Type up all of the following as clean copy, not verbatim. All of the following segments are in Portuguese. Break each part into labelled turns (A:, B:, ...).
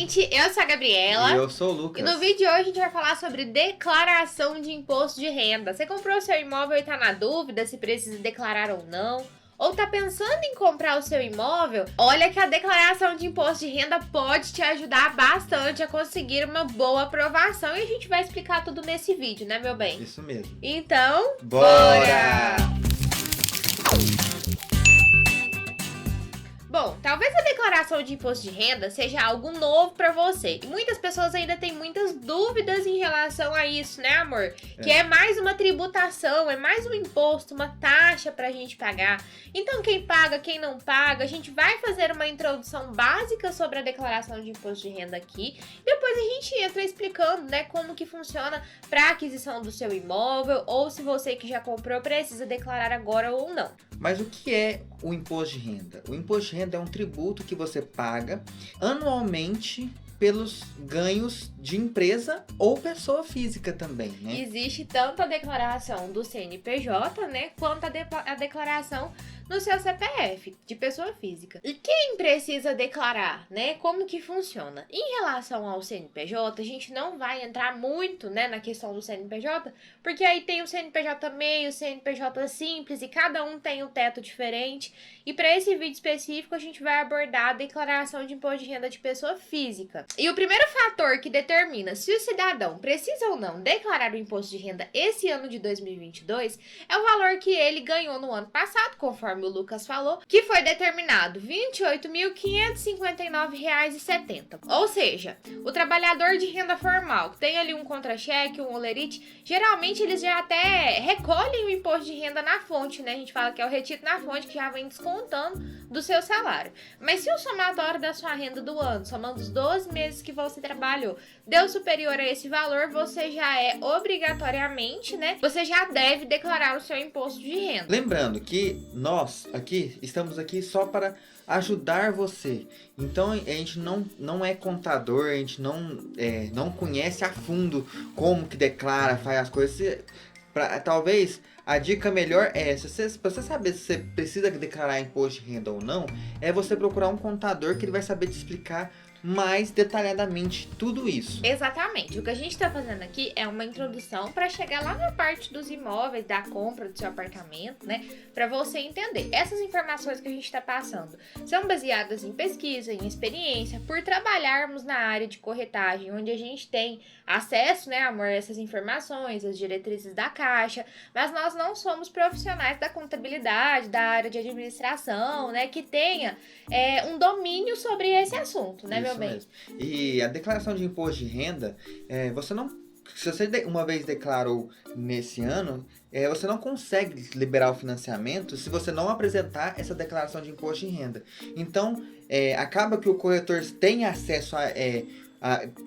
A: gente, eu sou a Gabriela.
B: E eu sou o Lucas.
A: E no vídeo de hoje a gente vai falar sobre declaração de imposto de renda. Você comprou o seu imóvel e tá na dúvida se precisa declarar ou não? Ou tá pensando em comprar o seu imóvel? Olha que a declaração de imposto de renda pode te ajudar bastante a conseguir uma boa aprovação. E a gente vai explicar tudo nesse vídeo, né, meu bem?
B: Isso mesmo.
A: Então,
B: bora!
A: Bom, talvez a declaração de imposto de renda seja algo novo para você. E muitas pessoas ainda têm muitas dúvidas em relação a isso, né, amor? Que é mais uma tributação, é mais um imposto, uma taxa pra gente pagar. Então, quem paga, quem não paga, a gente vai fazer uma introdução básica sobre a declaração de imposto de renda aqui. Depois a gente entra explicando, né, como que funciona para aquisição do seu imóvel ou se você que já comprou precisa declarar agora ou não.
B: Mas o que é o imposto de renda? O imposto de renda é um tributo que você paga anualmente pelos ganhos de empresa ou pessoa física também, né?
A: Existe tanto a declaração do CNPJ, né, quanto a declaração no seu CPF, de pessoa física. E quem precisa declarar, né? Como que funciona? Em relação ao CNPJ, a gente não vai entrar muito, né, na questão do CNPJ, porque aí tem o CNPJ meio, o CNPJ simples, e cada um tem um teto diferente. E para esse vídeo específico, a gente vai abordar a declaração de imposto de renda de pessoa física. E o primeiro fator que determina se o cidadão precisa ou não declarar o imposto de renda esse ano de 2022 é o valor que ele ganhou no ano passado, conforme o Lucas falou, que foi determinado R$ 28.559,70. Ou seja, o trabalhador de renda formal, que tem ali um contra-cheque, um olerite, geralmente eles já até recolhem o imposto de renda na fonte, né? A gente fala que é o retiro na fonte, que já vem descontando do seu salário. Mas se o somatório da sua renda do ano, somando os 12 meses que você trabalhou, deu superior a esse valor, você já é obrigatoriamente, né? Você já deve declarar o seu imposto de renda.
B: Lembrando que nós aqui estamos aqui só para ajudar você. Então a gente não é contador, a gente não conhece a fundo como que declara, faz as coisas. Talvez a dica melhor é, para você saber se você precisa declarar imposto de renda ou não, é você procurar um contador que ele vai saber te explicar mais detalhadamente tudo isso.
A: Exatamente. O que a gente está fazendo aqui é uma introdução para chegar lá na parte dos imóveis, da compra do seu apartamento, né? Para você entender. Essas informações que a gente está passando são baseadas em pesquisa, em experiência, por trabalharmos na área de corretagem, onde a gente tem acesso, né, amor, a essas informações, as diretrizes da Caixa, mas nós não somos profissionais da contabilidade, da área de administração, né, que tenha um domínio sobre esse assunto, né, meu bem?
B: Mesmo. E a declaração de imposto de renda, se você uma vez declarou nesse ano, você não consegue liberar o financiamento se você não apresentar essa declaração de imposto de renda. Então, acaba que o corretor tem acesso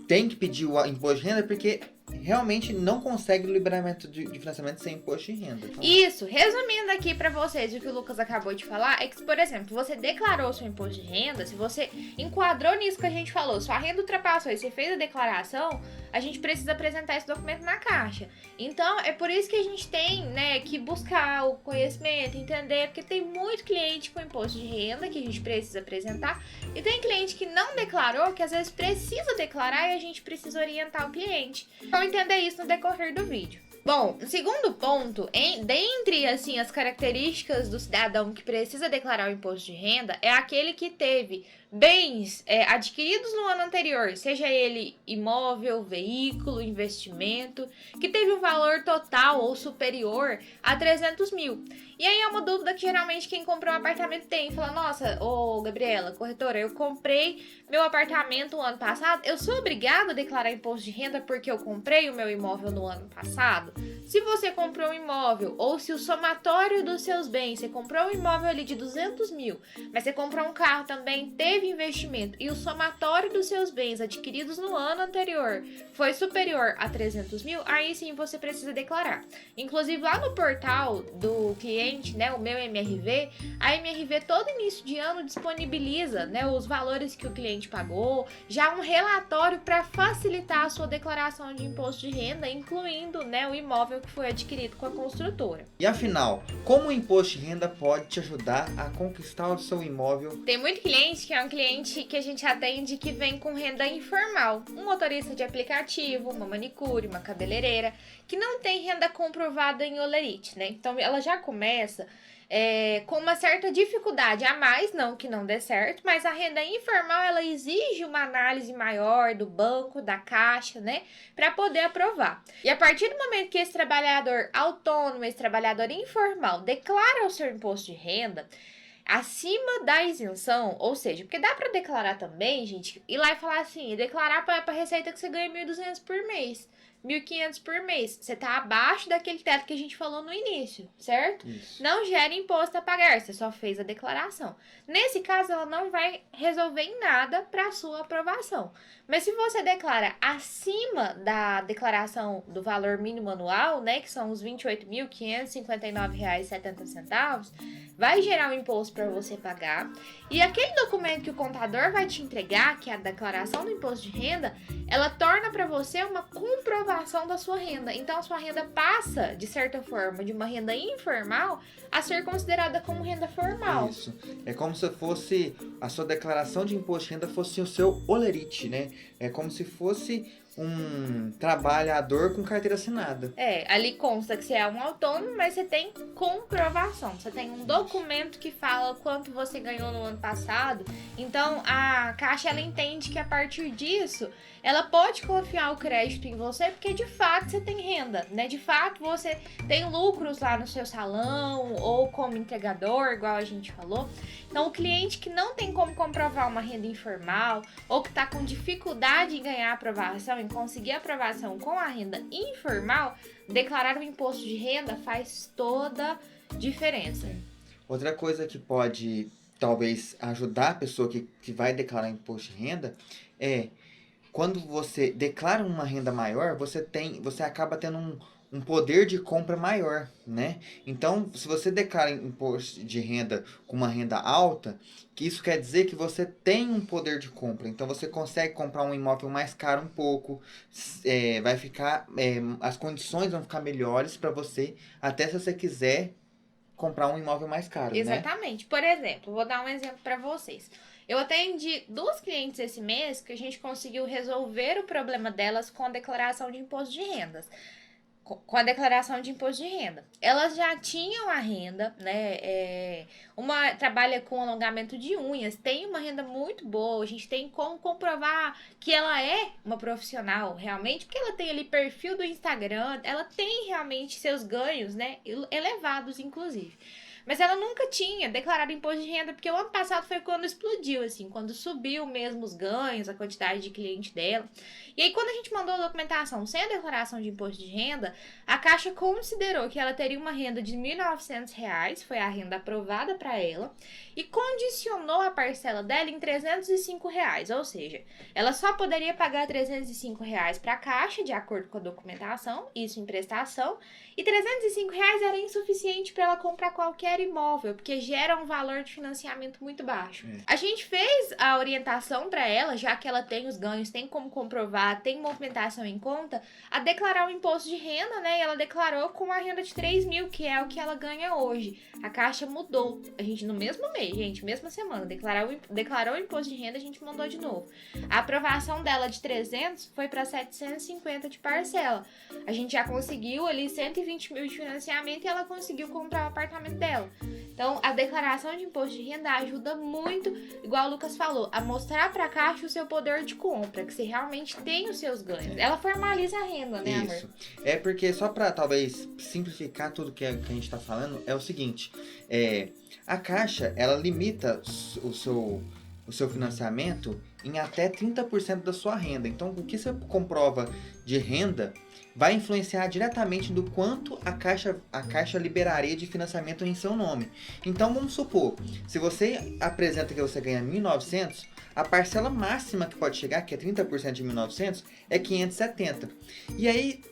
B: tem que pedir o imposto de renda porque realmente não consegue o liberamento de financiamento sem imposto de renda. Então...
A: Isso, resumindo aqui pra vocês o que o Lucas acabou de falar, é que, por exemplo, você declarou seu imposto de renda, se você enquadrou nisso que a gente falou, sua renda ultrapassou e você fez a declaração, a gente precisa apresentar esse documento na Caixa. Então, é por isso que a gente tem, né, que buscar o conhecimento, entender, porque tem muito cliente com imposto de renda que a gente precisa apresentar, e tem cliente que não declarou, que às vezes precisa declarar e a gente precisa orientar o cliente. Então, entender isso no decorrer do vídeo. Bom, o segundo ponto, dentre assim, as características do cidadão que precisa declarar o imposto de renda, é aquele que teve bens adquiridos no ano anterior, seja ele imóvel, veículo, investimento, que teve um valor total ou superior a 300 mil. E aí é uma dúvida que geralmente quem comprou um apartamento tem, fala, nossa, Gabriela, corretora, eu comprei meu apartamento no ano passado, eu sou obrigada a declarar imposto de renda porque eu comprei o meu imóvel no ano passado? Se você comprou um imóvel, ou se o somatório dos seus bens, você comprou um imóvel ali de 200 mil, mas você comprou um carro também, teve investimento, e o somatório dos seus bens adquiridos no ano anterior foi superior a 300 mil, aí sim você precisa declarar. Inclusive lá no portal do cliente, né, o meu MRV, a MRV todo início de ano disponibiliza, né, os valores que o cliente pagou, já um relatório para facilitar a sua declaração de imposto de renda, incluindo, né, o imóvel imóvel que foi adquirido com a construtora.
B: E afinal, como o imposto de renda pode te ajudar a conquistar o seu imóvel?
A: Tem muito cliente que é um cliente que a gente atende que vem com renda informal. Um motorista de aplicativo, uma manicure, uma cabeleireira, que não tem renda comprovada em holerite, né? Então ela já começa com uma certa dificuldade a mais, não que não dê certo, mas a renda informal ela exige uma análise maior do banco, da caixa, né, para poder aprovar. E a partir do momento que esse trabalhador autônomo, esse trabalhador informal declara o seu imposto de renda acima da isenção, ou seja, porque dá para declarar também, gente, ir lá e falar assim, declarar para receita que você ganha 1.200 por mês. 1.500 por mês. Você tá abaixo daquele teto que a gente falou no início, certo?
B: Isso.
A: Não gera imposto a pagar, você só fez a declaração. Nesse caso, ela não vai resolver em nada para sua aprovação. Mas se você declara acima da declaração do valor mínimo anual, né, que são os R$ 28.559,70, vai gerar um imposto para você pagar. E aquele documento que o contador vai te entregar, que é a declaração do imposto de renda, ela torna para você uma comprovação da sua renda. Então, a sua renda passa, de certa forma, de uma renda informal a ser considerada como renda formal.
B: Isso. É como se fosse a sua declaração de imposto de renda fosse o seu holerite, né? É como se fosse um trabalhador com carteira assinada.
A: Ali consta que você é um autônomo, mas você tem comprovação. Você tem um documento que fala quanto você ganhou no ano passado. Então, a Caixa, ela entende que a partir disso, ela pode confiar o crédito em você, porque de fato você tem renda, né? De fato você tem lucros lá no seu salão, ou como entregador, igual a gente falou. Então, o cliente que não tem como comprovar uma renda informal, ou que está com dificuldade em ganhar aprovação, em conseguir aprovação com a renda informal, declarar o imposto de renda faz toda diferença.
B: Outra coisa que pode, talvez, ajudar a pessoa que vai declarar imposto de renda é, quando você declara uma renda maior, você acaba tendo um poder de compra maior, né? Então, se você declara imposto de renda com uma renda alta, que isso quer dizer que você tem um poder de compra. Então, você consegue comprar um imóvel mais caro um pouco, vai ficar, as condições vão ficar melhores para você, até se você quiser comprar um imóvel mais caro,
A: Exatamente.
B: né?
A: Por exemplo, vou dar um exemplo para vocês. Eu atendi 2 clientes esse mês que a gente conseguiu resolver o problema delas com a declaração de imposto de rendas. Com a declaração de imposto de renda. Elas já tinham a renda, né? Uma trabalha com alongamento de unhas, tem uma renda muito boa. A gente tem como comprovar que ela é uma profissional realmente, porque ela tem ali perfil do Instagram, ela tem realmente seus ganhos, né? Elevados, inclusive. Mas ela nunca tinha declarado imposto de renda, porque o ano passado foi quando explodiu, assim, quando subiu mesmo os ganhos, a quantidade de cliente dela. E aí, quando a gente mandou a documentação sem a declaração de imposto de renda, a Caixa considerou que ela teria uma renda de R$ 1.900, foi a renda aprovada para ela, e condicionou a parcela dela em R$ 305, ou seja, ela só poderia pagar R$ 305 para a Caixa, de acordo com a documentação, isso em prestação, e R$ 305 era insuficiente para ela comprar qualquer imóvel, porque gera um valor de financiamento muito baixo. A gente fez a orientação para ela, já que ela tem os ganhos, tem como comprovar, tem movimentação em conta, a declarar o imposto de renda, né? E ela declarou com uma renda de 3 mil, que é o que ela ganha hoje. A Caixa mudou. A gente, no mesmo mês, gente, mesma semana, declarou o imposto de renda, a gente mandou de novo. A aprovação dela de 300 foi para 750 de parcela. A gente já conseguiu ali 120 mil de financiamento e ela conseguiu comprar o apartamento dela. Então, a declaração de imposto de renda ajuda muito, igual o Lucas falou, a mostrar para a Caixa o seu poder de compra, que você realmente tem os seus ganhos. Ela formaliza a renda, né, amor?
B: Isso. É porque, só para talvez simplificar tudo que a gente está falando, é o seguinte, a Caixa, ela limita o seu financiamento em até 30% da sua renda. Então, o que você comprova de renda vai influenciar diretamente do quanto a Caixa liberaria de financiamento em seu nome. Então, vamos supor, se você apresenta que você ganha 1.900, a parcela máxima que pode chegar, que é 30% de 1.900, é 570. E aí,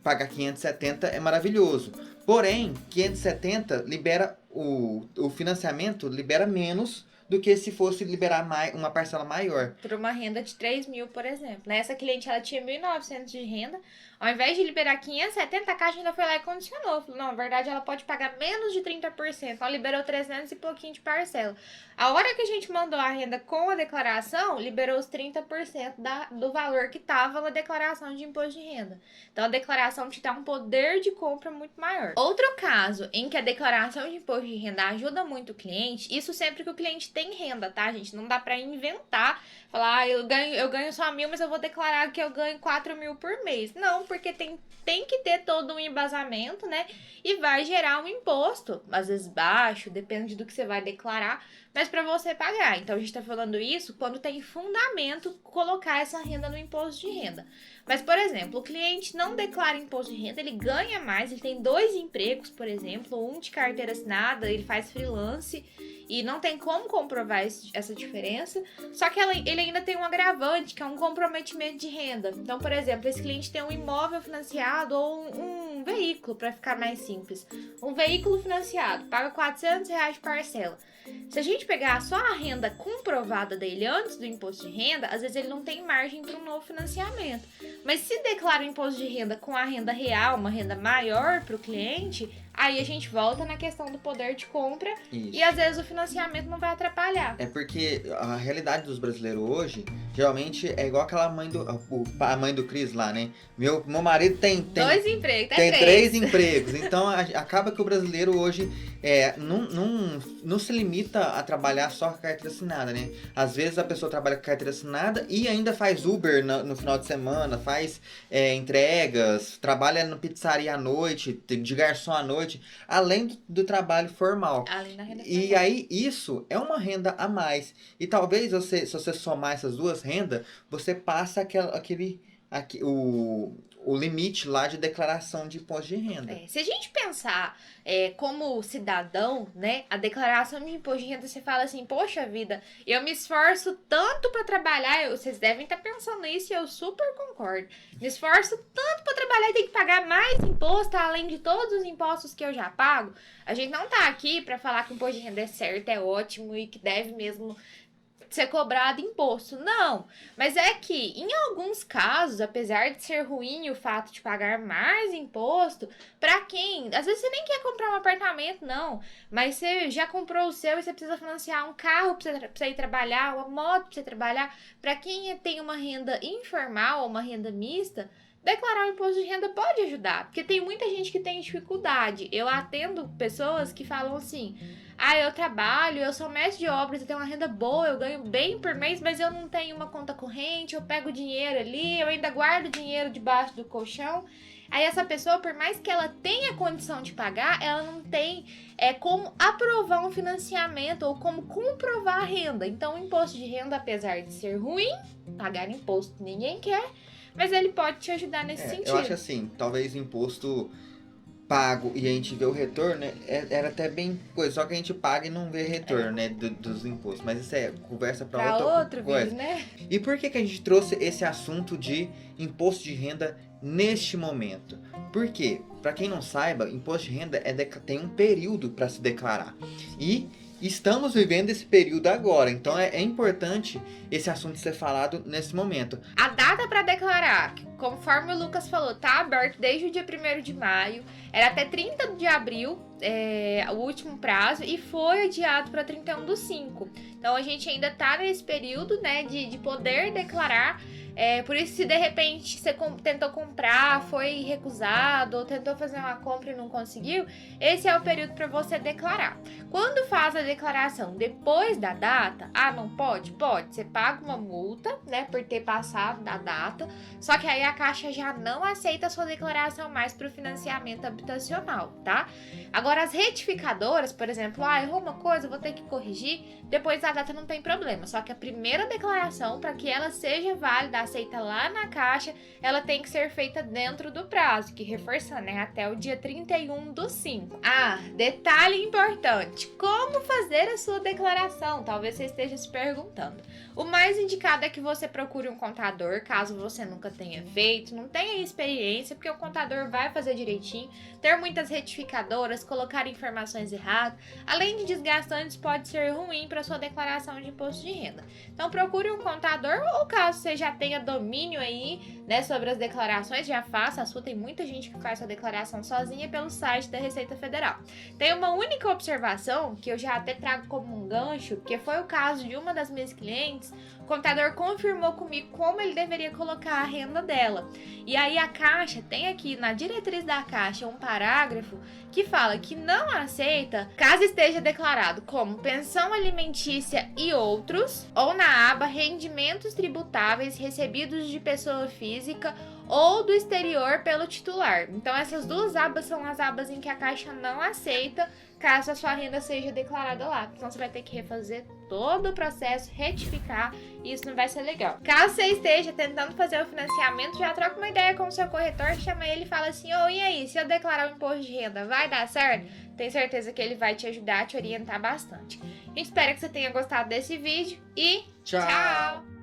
B: pagar 570 é maravilhoso. Porém, 570 libera o financiamento, libera menos do que se fosse liberar uma parcela maior.
A: Por uma renda de 3 mil, por exemplo. Nessa cliente, ela tinha 1.900 de renda. Ao invés de liberar 570, a Caixa ainda foi lá e condicionou. Falou, não, na verdade, ela pode pagar menos de 30%. Ela liberou 300 e pouquinho de parcela. A hora que a gente mandou a renda com a declaração, liberou os 30% do valor que estava na declaração de imposto de renda. Então, a declaração te dá um poder de compra muito maior. Outro caso em que a declaração de imposto de renda ajuda muito o cliente, isso sempre que o cliente tem renda, tá, gente? Não dá pra inventar, falar, eu ganho só 1.000, mas eu vou declarar que eu ganho 4 mil por mês. Não, porque tem que ter todo um embasamento, né? E vai gerar um imposto, às vezes baixo, depende do que você vai declarar, mas para você pagar. Então, a gente tá falando isso quando tem fundamento colocar essa renda no imposto de renda. Mas, por exemplo, o cliente não declara imposto de renda, ele ganha mais, ele tem 2 empregos, por exemplo, um de carteira assinada, ele faz freelance e não tem como comprovar essa diferença, só que ele ainda tem um agravante, que é um comprometimento de renda. Então, por exemplo, esse cliente tem um imóvel financiado ou um veículo, para ficar mais simples. Um veículo financiado, paga R$400 de parcela. Se a gente pegar só a renda comprovada dele antes do imposto de renda, às vezes ele não tem margem para um novo financiamento. Mas se declara o imposto de renda com a renda real, uma renda maior para o cliente, aí a gente volta na questão do poder de compra. Isso. E às vezes o financiamento não vai atrapalhar.
B: É porque a realidade dos brasileiros hoje, geralmente, é igual aquela a mãe do Cris lá, né? Meu marido tem
A: 2 empregos,
B: tem 3 empregos. Então, acaba que o brasileiro hoje não se limita a trabalhar só com carteira assinada, né? Às vezes a pessoa trabalha com carteira assinada e ainda faz Uber no final de semana, faz entregas, trabalha no pizzaria à noite, de garçom à noite, além do trabalho formal.
A: Além da renda formal.
B: E aí, isso é uma renda a mais. E talvez se você somar essas 2 rendas, você passa o limite lá de declaração de imposto de renda.
A: Se a gente pensar como cidadão, né, a declaração de imposto de renda, você fala assim, poxa vida, eu me esforço tanto para trabalhar, vocês devem estar pensando isso e eu super concordo. Me esforço tanto para trabalhar e tenho que pagar mais imposto, além de todos os impostos que eu já pago. A gente não tá aqui para falar que o imposto de renda é certo, é ótimo e que deve mesmo ser cobrado imposto, não, mas é que em alguns casos, apesar de ser ruim o fato de pagar mais imposto, pra quem, às vezes você nem quer comprar um apartamento, não, mas você já comprou o seu e você precisa financiar um carro pra você ir trabalhar, uma moto pra você trabalhar, pra quem tem uma renda informal ou uma renda mista, declarar o imposto de renda pode ajudar, porque tem muita gente que tem dificuldade. Eu atendo pessoas que falam assim, eu trabalho, eu sou mestre de obras, eu tenho uma renda boa, eu ganho bem por mês, mas eu não tenho uma conta corrente, eu pego dinheiro ali, eu ainda guardo dinheiro debaixo do colchão. Aí essa pessoa, por mais que ela tenha condição de pagar, ela não tem como aprovar um financiamento ou como comprovar a renda. Então, o imposto de renda, apesar de ser ruim, pagar imposto ninguém quer, mas ele pode te ajudar nesse sentido.
B: Eu acho assim, talvez o imposto pago e a gente vê o retorno, né, era até bem coisa, só que a gente paga e não vê retorno, né, dos impostos. Mas isso é conversa para
A: outro vídeo, né?
B: E por que a gente trouxe esse assunto de imposto de renda neste momento? Por quê? Para quem não saiba, imposto de renda tem um período para se declarar. E estamos vivendo esse período agora, então é importante esse assunto ser falado nesse momento.
A: A data para declarar, conforme o Lucas falou, tá aberto desde o dia 1º de maio, era até 30 de abril, o último prazo, e foi adiado para 31/5. Então a gente ainda tá nesse período, né, de poder declarar. Por isso, se de repente você tentou comprar, foi recusado, ou tentou fazer uma compra e não conseguiu, esse é o período para você declarar. Quando faz a declaração depois da data, não pode? Pode. Você paga uma multa, né, por ter passado da data, só que aí a Caixa já não aceita a sua declaração mais para o financiamento habitacional, tá? Agora, as retificadoras, por exemplo, errou uma coisa, vou ter que corrigir, depois da data não tem problema, só que a primeira declaração, para que ela seja válida, aceita lá na Caixa, ela tem que ser feita dentro do prazo, que reforçando, é até o dia 31/5. Ah, detalhe importante, como fazer a sua declaração? Talvez você esteja se perguntando. O mais indicado é que você procure um contador, caso você nunca tenha feito, não tenha experiência, porque o contador vai fazer direitinho, ter muitas retificadoras, colocar informações erradas, além de desgastantes, pode ser ruim para sua declaração de imposto de renda. Então procure um contador, ou caso você já tenha domínio aí, né, sobre as declarações, já faça a sua. Tem muita gente que faz sua declaração sozinha pelo site da Receita Federal. Tem uma única observação que eu já até trago como um gancho, que foi o caso de uma das minhas clientes. O contador confirmou comigo como ele deveria colocar a renda dela. E aí a Caixa tem aqui na diretriz da Caixa um parágrafo que fala que não aceita caso esteja declarado como pensão alimentícia e outros, ou na aba rendimentos tributáveis recebidos de pessoa física ou do exterior pelo titular. Então essas duas abas são as abas em que a Caixa não aceita caso a sua renda seja declarada lá. Então você vai ter que refazer todo o processo, retificar, e isso não vai ser legal. Caso você esteja tentando fazer o financiamento, já troca uma ideia com o seu corretor, chama ele e fala assim: ô, e aí, se eu declarar o imposto de renda, vai dar certo? Tenho certeza que ele vai te ajudar, te orientar bastante. Espero que você tenha gostado desse vídeo e tchau!